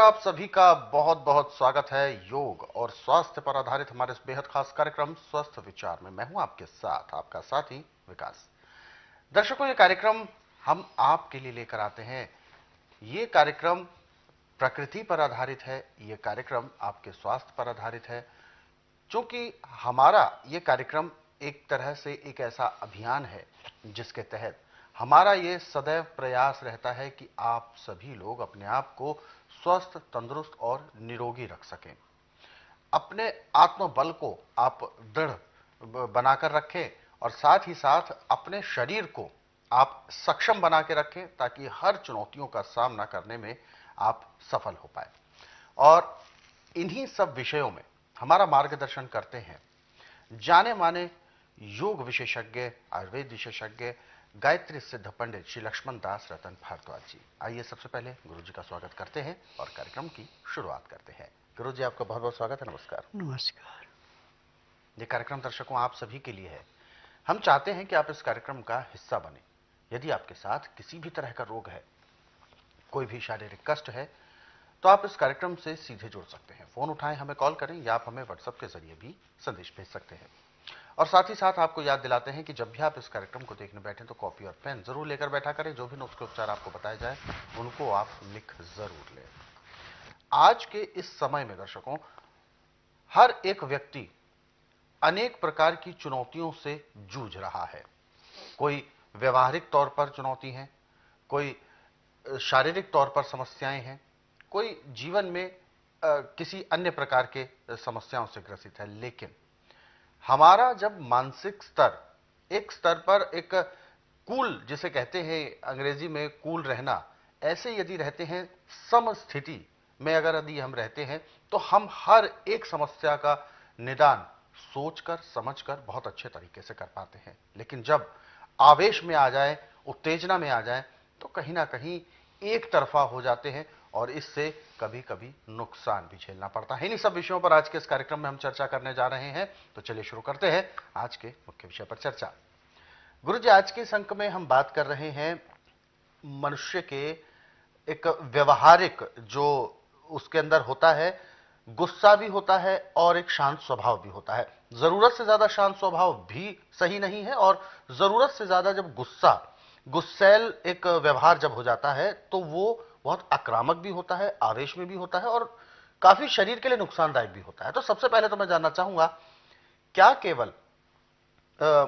आप सभी का बहुत बहुत स्वागत है योग और स्वास्थ्य पर आधारित हमारे इस बेहद खास कार्यक्रम स्वस्थ विचार में। मैं हूं आपके साथ आपका साथी विकास। दर्शकों, ये कार्यक्रम हम आपके लिए लेकर आते हैं। ये कार्यक्रम प्रकृति पर आधारित है, ये कार्यक्रम आपके स्वास्थ्य पर आधारित है। चूंकि हमारा ये कार्यक्रम एक तरह से एक ऐसा अभियान है जिसके तहत हमारा ये सदैव प्रयास रहता है कि आप सभी लोग अपने आप को स्वस्थ, तंदुरुस्त और निरोगी रख सकें। अपने आत्मबल को आप दृढ़ बनाकर रखें और साथ ही साथ अपने शरीर को आप सक्षम बना के रखें ताकि हर चुनौतियों का सामना करने में आप सफल हो पाए। और इन्हीं सब विषयों में हमारा मार्गदर्शन करते हैं जाने माने योग विशेषज्ञ, आयुर्वेद विशेषज्ञ, गायत्री सिद्ध पंडित श्री लक्ष्मण दास रतन भारद्वाज जी। आइए सबसे पहले गुरु जी का स्वागत करते हैं और कार्यक्रम की शुरुआत करते हैं। गुरु जी, आपका बहुत बहुत स्वागत है। नमस्कार। नमस्कार। ये कार्यक्रम दर्शकों आप सभी के लिए है। हम चाहते हैं कि आप इस कार्यक्रम का हिस्सा बने। यदि आपके साथ किसी भी तरह का रोग है, कोई भी शारीरिक कष्ट है, तो आप इस कार्यक्रम से सीधे जुड़ सकते हैं। फोन उठाएं, हमें कॉल करें या आप हमें व्हाट्सएप के जरिए भी संदेश भेज सकते हैं। और साथ ही साथ आपको याद दिलाते हैं कि जब भी आप इस कार्यक्रम को देखने बैठे तो कॉपी और पेन जरूर लेकर बैठा करें। जो भी नुस्खे उपचार आपको बताए जाए उनको आप लिख जरूर लें। आज के इस समय में दर्शकों, हर एक व्यक्ति अनेक प्रकार की चुनौतियों से जूझ रहा है। कोई व्यवहारिक तौर पर चुनौती है, कोई शारीरिक तौर पर समस्याएं हैं, कोई जीवन में किसी अन्य प्रकार के समस्याओं से ग्रसित है। लेकिन हमारा जब मानसिक स्तर एक स्तर पर एक कूल, जिसे कहते हैं अंग्रेजी में कूल रहना, ऐसे यदि रहते हैं, सम स्थिति में अगर यदि हम रहते हैं तो हम हर एक समस्या का निदान सोचकर समझकर बहुत अच्छे तरीके से कर पाते हैं। लेकिन जब आवेश में आ जाए, उत्तेजना में आ जाए, तो कहीं ना कहीं एक तरफा हो जाते हैं और इससे कभी कभी नुकसान भी झेलना पड़ता है। इन्हीं सब विषयों पर आज के इस कार्यक्रम में हम चर्चा करने जा रहे हैं। तो चलिए शुरू करते हैं आज के मुख्य विषय पर चर्चा। गुरु जी, आज के इस अंक में हम बात कर रहे हैं मनुष्य के एक व्यवहारिक जो उसके अंदर होता है, गुस्सा भी होता है और एक शांत स्वभाव भी होता है। जरूरत से ज्यादा शांत स्वभाव भी सही नहीं है और जरूरत से ज्यादा जब गुस्सैल एक व्यवहार जब हो जाता है तो वो बहुत आक्रामक भी होता है, आवेश में भी होता है और काफी शरीर के लिए नुकसानदायक भी होता है। तो सबसे पहले तो मैं जानना चाहूंगा, क्या केवल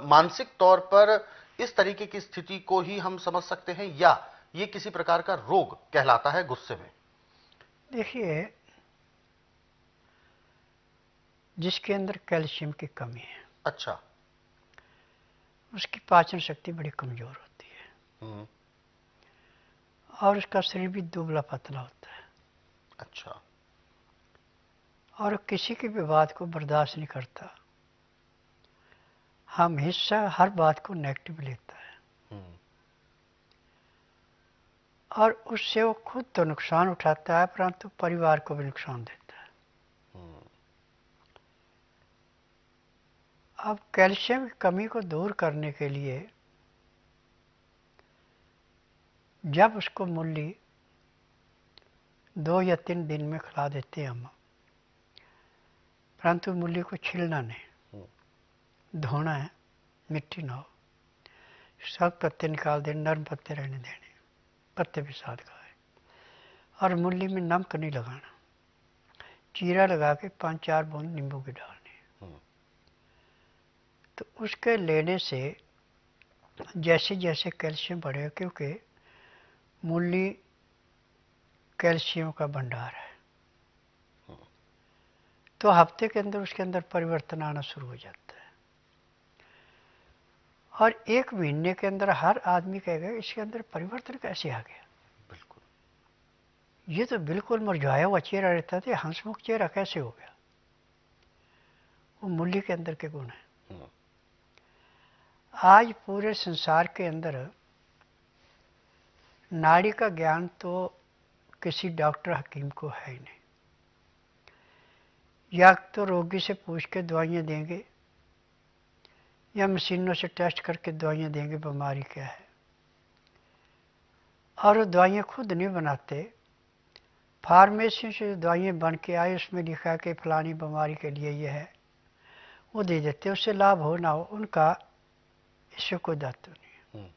मानसिक तौर पर इस तरीके की स्थिति को ही हम समझ सकते हैं या ये किसी प्रकार का रोग कहलाता है गुस्से में? देखिए, जिसके अंदर कैल्शियम की कमी है, अच्छा। उसकी पाचन शक्ति बड़ी कमजोर होती है और उसका शरीर भी दुबला पतला होता है। अच्छा। और किसी की भी बात को बर्दाश्त नहीं करता, हमेशा हर बात को नेगेटिव लेता है और उससे वो खुद तो नुकसान उठाता है परंतु परिवार को भी नुकसान देता है। अब कैल्शियम की कमी को दूर करने के लिए जब उसको मूली 2 या 3 दिन में खिला देते हैं हम, परंतु मूली को छीलना नहीं, धोना है, मिट्टी ना हो, सब पत्ते निकाल देने, नरम पत्ते रहने देने, पत्ते भी साथ खाए और मूली में नमक नहीं लगाना, चीरा लगा के 5-4 बूंद नींबू की डालनी। तो उसके लेने से जैसे जैसे कैल्शियम बढ़ेगा, क्योंकि मूली कैल्शियम का भंडार है, तो हफ्ते के अंदर उसके अंदर परिवर्तन आना शुरू हो जाता है और 1 महीने के अंदर हर आदमी कहेगा इसके अंदर परिवर्तन कैसे आ गया। बिल्कुल, ये तो बिल्कुल मुरझाया हुआ चेहरा रहता था, हंसमुख चेहरा कैसे हो गया? वो मूली के अंदर के गुण है। आज पूरे संसार के अंदर नाड़ी का ज्ञान तो किसी डॉक्टर हकीम को है ही नहीं। या तो रोगी से पूछ के दवाइयाँ देंगे या मशीनों से टेस्ट करके दवाइयाँ देंगे बीमारी क्या है, और वो दवाइयाँ खुद नहीं बनाते, फार्मेसी से जो दवाइयाँ बन के आई उसमें लिखा है कि फलानी बीमारी के लिए ये है, वो दे देते, उससे लाभ हो ना हो उनका इससे कोई दायित्व नहीं है।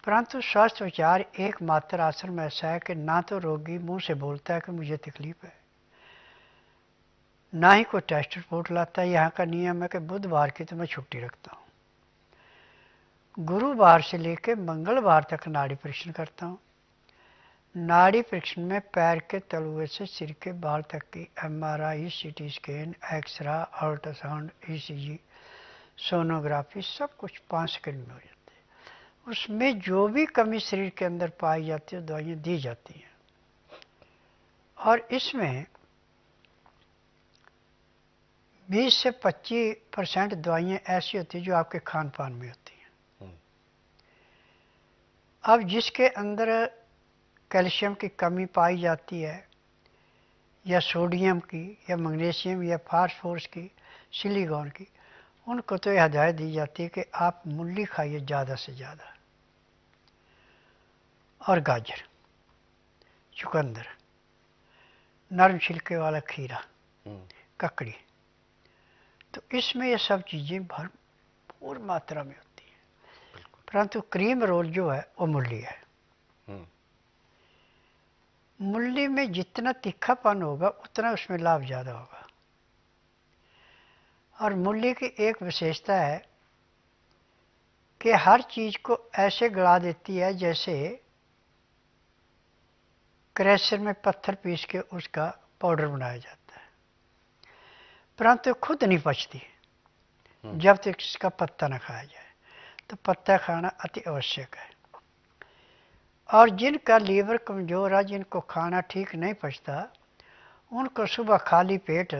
परंतु स्वास्थ्य विचार एकमात्र आश्रम ऐसा है कि ना तो रोगी मुंह से बोलता है कि मुझे तकलीफ है, ना ही कोई टेस्ट रिपोर्ट लाता है। यहाँ का नियम है कि बुधवार की तो मैं छुट्टी रखता हूँ, गुरुवार से लेकर मंगलवार तक नाड़ी परीक्षण करता हूँ। नाड़ी परीक्षण में पैर के तलुए से सिर के बाल तक की MRI, CT scan, x-ray, ultrasound, ECG, sonography सब कुछ 5 सेकंड में हो जाती है। उसमें जो भी कमी शरीर के अंदर पाई जाती है दवाइयाँ दी जाती हैं। और इसमें 20 से 25% दवाइयाँ ऐसी होती हैं जो आपके खान पान में होती हैं। अब जिसके अंदर कैल्शियम की कमी पाई जाती है, या सोडियम की, या मैग्नीशियम, या फास्फोरस की, सिलिकॉन की, उनको तो यह हदायत दी जाती है कि आप मूली खाइए ज़्यादा से ज़्यादा, और गाजर, चुकंदर, नरम छिलके वाला खीरा, ककड़ी। तो इसमें ये सब चीज़ें भरपूर मात्रा में होती हैं। परंतु क्रीम रोल जो है वो मूली है। मूली में जितना तीखापन होगा उतना उसमें लाभ ज़्यादा होगा। और मूली की एक विशेषता है कि हर चीज़ को ऐसे गला देती है जैसे क्रैशर में पत्थर पीस के उसका पाउडर बनाया जाता है, परंतु खुद नहीं पचती जब तक इसका पत्ता न खाया जाए। तो पत्ता खाना अति आवश्यक है। और जिनका लीवर कमज़ोर है, जिनको खाना ठीक नहीं पचता, उनको सुबह खाली पेट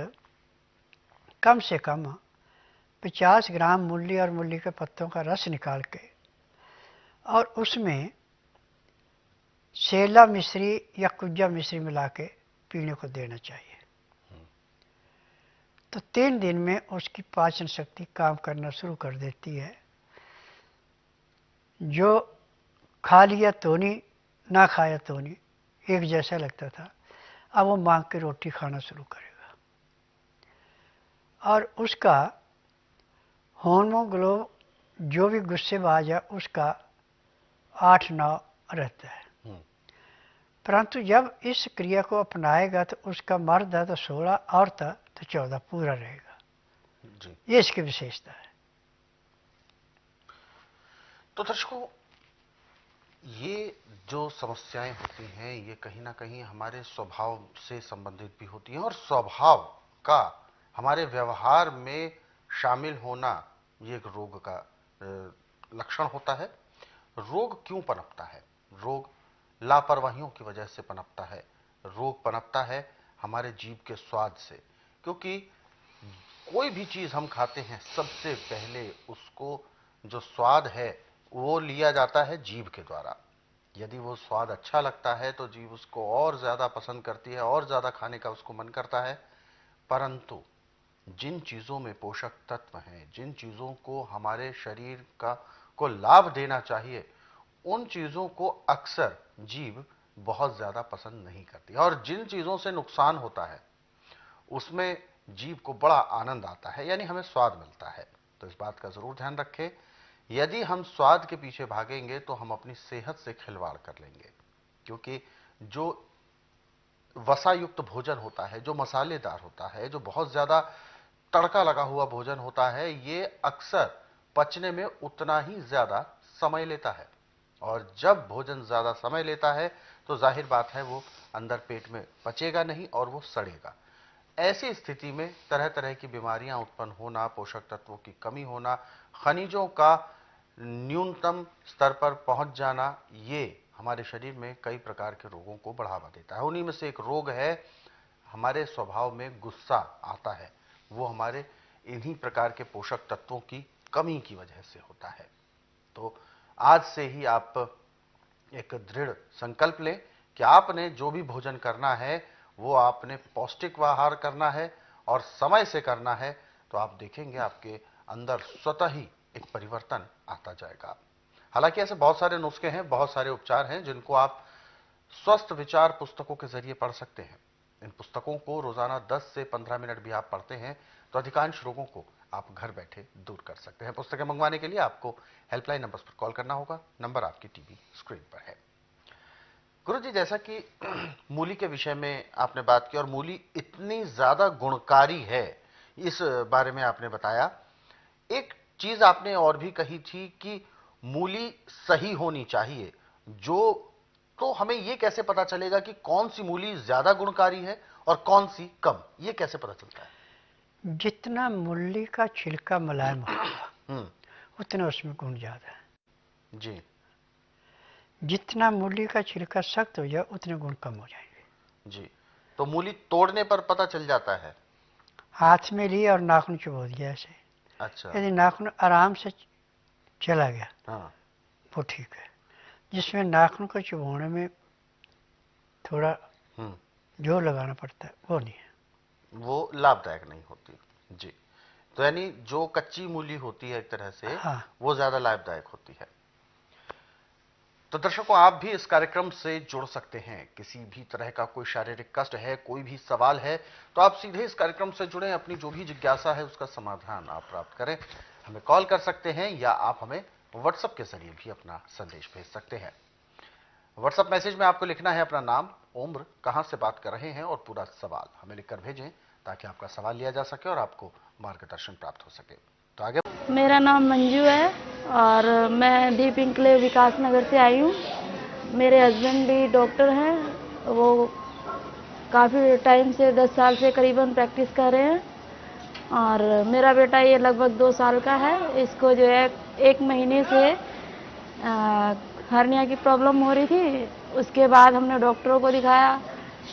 कम से कम 50 ग्राम मूली और मूली के पत्तों का रस निकाल के और उसमें सेला मिश्री या कुज्जा मिश्री मिला के पीने को देना चाहिए। तो 3 दिन में उसकी पाचन शक्ति काम करना शुरू कर देती है। जो खा लिया तो नहीं, ना खाया तो नहीं, एक जैसा लगता था, अब वो मांग के रोटी खाना शुरू करेगा। और उसका होमोग्लोब जो भी गुस्सेबाज है उसका 8-9 रहता है। परंतु जब इस क्रिया को अपनाएगा तो उसका मर्द है तो 16, औरत है तो 14 पूरा रहेगा जी। ये इसकी विशेषता है। तो दर्शकों, ये जो समस्याएं होती हैं ये कहीं ना कहीं हमारे स्वभाव से संबंधित भी होती हैं, और स्वभाव का हमारे व्यवहार में शामिल होना ये एक रोग का लक्षण होता है। रोग क्यों पनपता है? रोग लापरवाहियों की वजह से पनपता है। रोग पनपता है हमारे जीभ के स्वाद से, क्योंकि कोई भी चीज हम खाते हैं सबसे पहले उसको जो स्वाद है वो लिया जाता है जीभ के द्वारा। यदि वो स्वाद अच्छा लगता है तो जीभ उसको और ज्यादा पसंद करती है और ज्यादा खाने का उसको मन करता है। परंतु जिन चीजों में पोषक तत्व हैं, जिन चीजों को हमारे शरीर का को लाभ देना चाहिए, उन चीजों को अक्सर जीभ बहुत ज्यादा पसंद नहीं करती। और जिन चीजों से नुकसान होता है उसमें जीभ को बड़ा आनंद आता है, यानी हमें स्वाद मिलता है। तो इस बात का जरूर ध्यान रखें, यदि हम स्वाद के पीछे भागेंगे तो हम अपनी सेहत से खिलवाड़ कर लेंगे। क्योंकि जो वसा युक्त भोजन होता है, जो मसालेदार होता है, जो बहुत ज्यादा तड़का लगा हुआ भोजन होता है, ये अक्सर पचने में उतना ही ज्यादा समय लेता है। और जब भोजन ज्यादा समय लेता है तो जाहिर बात है वो अंदर पेट में पचेगा नहीं और वो सड़ेगा। ऐसी स्थिति में तरह तरह की बीमारियां उत्पन्न होना, पोषक तत्वों की कमी होना, खनिजों का न्यूनतम स्तर पर पहुंच जाना, ये हमारे शरीर में कई प्रकार के रोगों को बढ़ावा देता है। उन्हीं में से एक रोग है हमारे स्वभाव में गुस्सा आता है। वो हमारे इन्हीं प्रकार के पोषक तत्वों की कमी की वजह से होता है। तो आज से ही आप एक दृढ़ संकल्प लें कि आपने जो भी भोजन करना है वो आपने पौष्टिक आहार करना है और समय से करना है। तो आप देखेंगे आपके अंदर स्वतः ही एक परिवर्तन आता जाएगा। हालांकि ऐसे बहुत सारे नुस्खे हैं, बहुत सारे उपचार हैं जिनको आप स्वस्थ विचार पुस्तकों के जरिए पढ़ सकते हैं। इन पुस्तकों को रोजाना 10 से 15 मिनट भी आप पढ़ते हैं तो अधिकांश रोगों को आप घर बैठे दूर कर सकते हैं। पुस्तकें मंगवाने के लिए आपको हेल्पलाइन नंबर्स पर कॉल करना होगा। नंबर आपकी टीवी स्क्रीन पर है। गुरुजी, जैसा कि मूली के विषय में आपने बात की और मूली इतनी ज्यादा गुणकारी है, इस बारे में आपने बताया। एक चीज आपने और भी कही थी कि मूली सही होनी चाहिए, तो हमें यह कैसे पता चलेगा कि कौन सी मूली ज्यादा गुणकारी है और कौन सी कम, यह कैसे पता चलता है? जितना मूली का छिलका मुलायम होगा उतना उसमें गुण ज्यादा है जी। जितना मूली का छिलका सख्त हो जाए उतने गुण कम हो जाएंगे जी। तो मूली तोड़ने पर पता चल जाता है? हाथ में लिया और नाखून चुभो दिया ऐसे। अच्छा। यदि नाखून आराम से चला गया हाँ, वो ठीक है। जिसमें नाखून को चुभोने में थोड़ा जोर लगाना पड़ता है वो नहीं है, वो लाभदायक नहीं होती। जी। तो यानी जो कच्ची मूली होती है एक तरह से, हाँ। वो ज्यादा लाभदायक होती है। तो दर्शकों, आप भी इस कार्यक्रम से जुड़ सकते हैं। किसी भी तरह का कोई शारीरिक कष्ट है, कोई भी सवाल है, तो आप सीधे इस कार्यक्रम से जुड़ें। अपनी जो भी जिज्ञासा है उसका समाधान आप प्राप्त करें। हमें कॉल कर सकते हैं या आप हमें व्हाट्सएप के जरिए भी अपना संदेश भेज सकते हैं। व्हाट्सएप मैसेज में आपको लिखना है अपना नाम, उम्र, कहां से बात कर रहे हैं और पूरा सवाल हमें लिखकर भेजें ताकि आपका सवाल लिया जा सके और आपको मार्गदर्शन प्राप्त हो सके। तो आगे। मेरा नाम मंजू है और मैं दीप इंकलेव विकास नगर से आई हूँ। मेरे हस्बैंड भी डॉक्टर हैं, वो काफ़ी टाइम से 10 साल से करीबन प्रैक्टिस कर रहे हैं। और मेरा बेटा ये लगभग 2 साल का है। इसको जो है 1 महीने से हर्निया की प्रॉब्लम हो रही थी। उसके बाद हमने डॉक्टरों को दिखाया।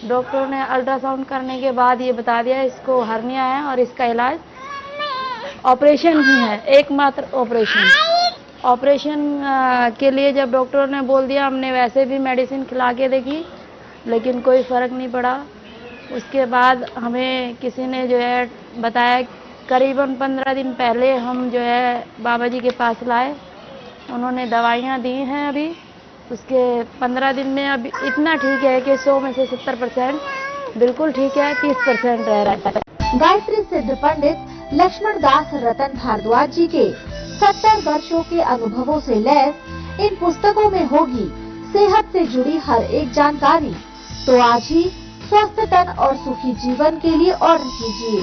डॉक्टरों ने अल्ट्रासाउंड करने के बाद ये बता दिया इसको हर्निया है और इसका इलाज ऑपरेशन ही है, एकमात्र ऑपरेशन के लिए जब डॉक्टरों ने बोल दिया, हमने वैसे भी मेडिसिन खिला के देखी लेकिन कोई फ़र्क नहीं पड़ा। उसके बाद हमें किसी ने जो है बताया, करीबन 15 दिन पहले हम जो है बाबा जी के पास लाए। उन्होंने दवाइयाँ दी हैं। अभी उसके 15 दिन में अब इतना ठीक है कि 100 में से 70% बिल्कुल ठीक है, 30% रह रहा है। गायत्री सिद्ध पंडित लक्ष्मण दास रतन भारद्वाज जी के 70 वर्षों के अनुभवों से लैस इन पुस्तकों में होगी सेहत से जुड़ी हर एक जानकारी। तो आज ही स्वस्थ तन और सुखी जीवन के लिए ऑर्डर कीजिए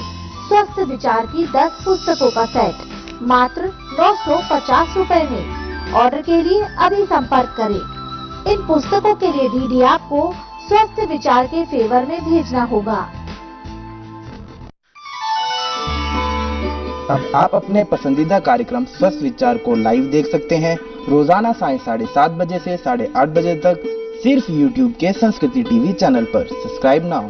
स्वस्थ विचार की 10 पुस्तकों का सेट मात्र 950 रुपए में। ऑर्डर के लिए अभी संपर्क करें। इन पुस्तकों के लिए डीडी आपको स्वस्थ विचार के फेवर में भेजना होगा। अब आप अपने पसंदीदा कार्यक्रम स्वस्थ विचार को लाइव देख सकते हैं रोजाना साढ़े 7:30 बजे से 8:30 बजे तक सिर्फ YouTube के संस्कृति टीवी चैनल पर। Subscribe now.